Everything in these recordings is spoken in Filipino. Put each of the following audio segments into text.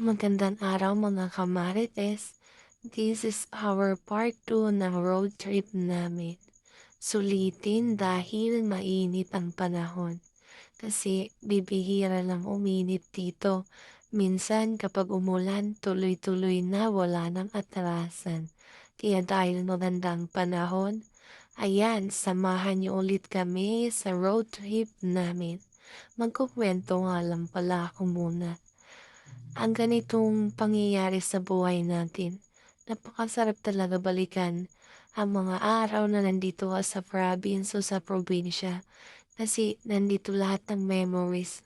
Magandang araw mga kamarites. This is our part 2 ng road trip namin. Sulitin dahil mainit ang panahon. Kasi bibihira lang uminit dito. Minsan kapag umulan, tuloy-tuloy na wala ng atrasan. Kaya dahil magandang panahon, ayan, samahan niyo ulit kami sa road trip namin. Magkukwento nga lang pala ako muna. Ang ganitong pangyayari sa buhay natin, napakasarap talaga balikan ang mga araw na nandito ka sa province o sa probinsya. Kasi nandito lahat ng memories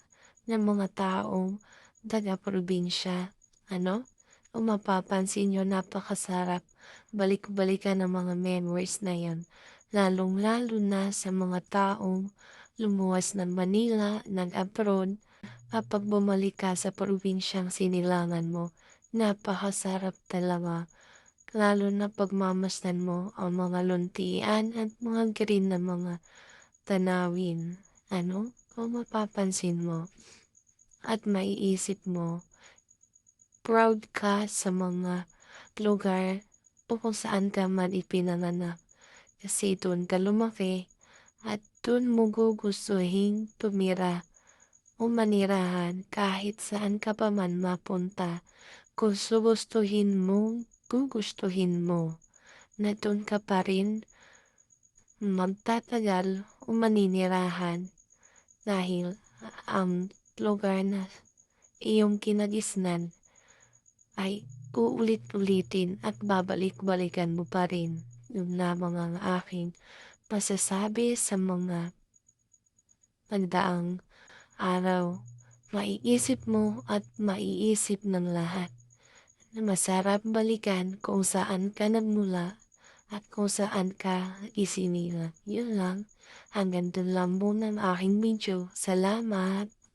ng mga taong taga-probinsya. Ano? Kung mapapansin nyo, napakasarap balik-balikan ang mga memories na yan. Lalong-lalo na sa mga taong lumuwas ng Manila, nag-abroad. Kapag bumalik ka sa probinsyang sinilangan mo, napakasarap talaga. Lalo na pagmamasdan mo ang mga luntian at mga green na mga tanawin. Ano? Kung mapapansin mo at maiisip mo, proud ka sa mga lugar o kung saan ka man ipinanganak. Kasi doon ka lumaki at doon mo gugustuhin tumira o manirahan kahit saan ka pa man mapunta. Gugustuhin mo na dun ka pa rin magtatagal o maninirahan dahil ang lugar na iyong kinagisnan ay uulit-ulitin at babalik-balikan mo pa rin. Yun lamang ang aking masasabi sa mga nagdaang araw. Maiisip mo at maiisip ng lahat na masarap balikan kung saan ka nagmula at kung saan ka isinilang. Yun lang. Hanggang dun lang muna ang aking video. Salamat!